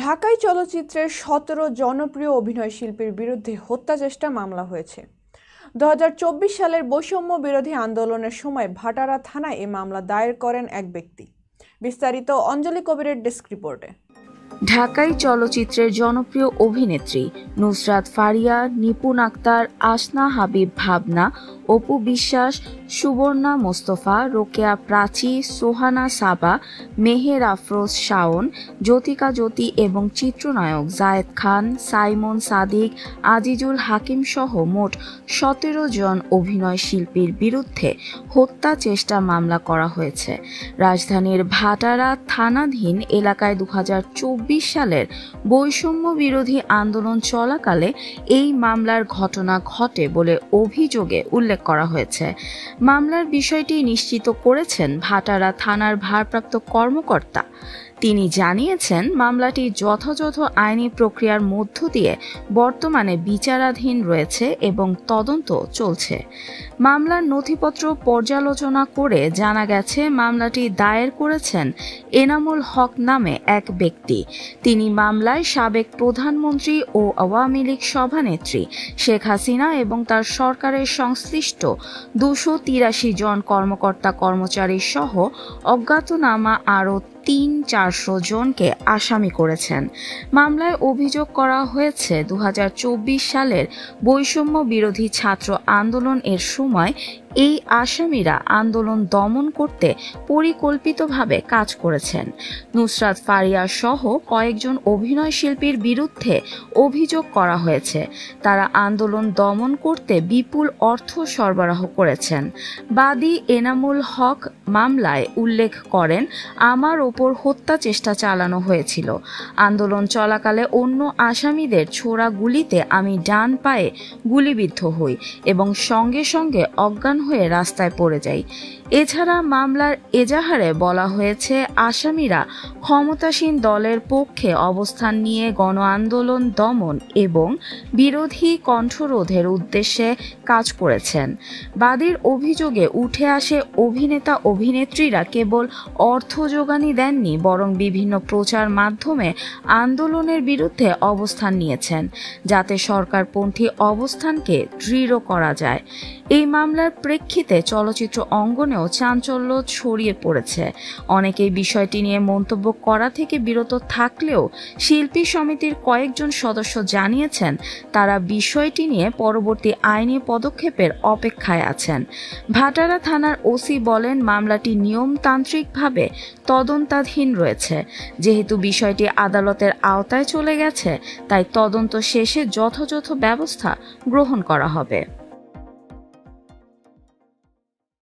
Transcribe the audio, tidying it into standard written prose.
ঢাকাই চলচ্চিত্রের ১৭ জনপ্রিয় অভিনয়শিল্পীর বিরুদ্ধে হত্যাচেষ্টা মামলা হয়েছে। ২০২৪ সালের বৈষম্য বিরোধী আন্দোলনের সময় ভাটারা থানায় এ মামলা দায়ের করেন এক ব্যক্তি। বিস্তারিত অঞ্জলি কবিরের ডেস্ক রিপোর্টে। ঢাকাই চলচ্চিত্রের জনপ্রিয় অভিনেত্রী নুসরাত ফারিয়া, নিপুণ আক্তার, আসনা হাবিব ভাবনা, অপু বিশ্বাস, সুবর্ণা মোস্তফা, রোকেয়া প্রাচী, সোহানা সাবা, মেহের আফরোজ শাওন, জ্যোতিকা জ্যোতি এবং চিত্রনায়ক জায়েদ খান, সাইমন সাদিক, আজিজুল হাকিম সহ মোট ১৭ জন অভিনয় শিল্পীর বিরুদ্ধে হত্যা চেষ্টা মামলা করা হয়েছে। রাজধানীর ভাটারা থানাধীন এলাকায় ২০২৪ সালের বৈষম্য বিরোধী আন্দোলন চলাকালে এই মামলার ঘটনা ঘটে বলে অভিযোগে উল্লেখ করা হয়েছে। মামলার বিষয়টি নিশ্চিত করেছেন ভাটারা থানার ভারপ্রাপ্ত কর্মকর্তা। তিনি জানিয়েছেন, মামলাটি যথাযথ আইনি প্রক্রিয়ার মধ্য দিয়ে বর্তমানে বিচারাধীন রয়েছে এবং তদন্ত চলছে। মামলার নথিপত্র পর্যালোচনা করে জানা গেছে, মামলাটি দায়ের করেছেন এনামুল হক নামে এক ব্যক্তি। তিনি মামলায় সাবেক প্রধানমন্ত্রী ও আওয়ামী লীগ সভানেত্রী শেখ হাসিনা এবং তার সরকারের সংশ্লিষ্ট ২৮৩ জন কর্মকর্তা কর্মচারী সহ অজ্ঞাতনামা আরও ৩00-৪০০ জনকে আসামি করেছেন। মামলায় অভিযোগ করা হয়েছে ২০২৪ সালের বৈষম্য বিরোধী ছাত্র আন্দোলন এর সময় এই আসামিরা আন্দোলন দমন করতে পরিকল্পিতভাবে কাজ করেছেন। নুসরাত ফারিয়া সহ কয়েকজন অভিনয় শিল্পীর বিরুদ্ধে অভিযোগ করা হয়েছে, তারা আন্দোলন দমন করতে বিপুল অর্থ সরবরাহ করেছেন। বাদী এনামুল হক মামলায় উল্লেখ করেন, আমার ওপর হত্যা চেষ্টা চালানো হয়েছিল। আন্দোলন চলাকালে অন্য আসামিদের ছোড়া গুলিতে আমি ডান পায়ে গুলিবিদ্ধ হই এবং সঙ্গে সঙ্গে অজ্ঞান হয়ে রাস্তায় পড়ে যাই। এছাড়া মামলার এজাহারে বলা হয়েছে, আসামিরা ক্ষমতাসীন দলের পক্ষে অবস্থান নিয়ে গণ আন্দোলন দমন এবং বিরোধী কণ্ঠরোধের উদ্দেশ্যে কাজ করেছেন। বাদীর অভিযোগে উঠে আসে, অভিনেতা অভিনেত্রীরা কেবল অর্থ যোগানই দেননি, বরং বিভিন্ন প্রচার মাধ্যমে আন্দোলনের বিরুদ্ধে অবস্থান নিয়েছেন, যাতে সরকারপন্থী অবস্থানকে দৃঢ় করা যায়। এই মামলার প্রেক্ষিতে চলচ্চিত্র অঙ্গনেও চাঞ্চল্য ছড়িয়ে পড়েছে। অনেকেই বিষয়টি নিয়ে মন্তব্য করা থেকে বিরত থাকলেও শিল্পী সমিতির কয়েকজন সদস্য জানিয়েছেন, তারা বিষয়টি নিয়ে পরবর্তী আইনি পদক্ষেপের অপেক্ষায় আছেন। ভাটারা থানার ওসি বলেন, মামলাটি নিয়মতান্ত্রিকভাবে তদন্তাধীন রয়েছে। যেহেতু বিষয়টি আদালতের আওতায় চলে গেছে, তাই তদন্ত শেষে যথাযথ ব্যবস্থা গ্রহণ করা হবে।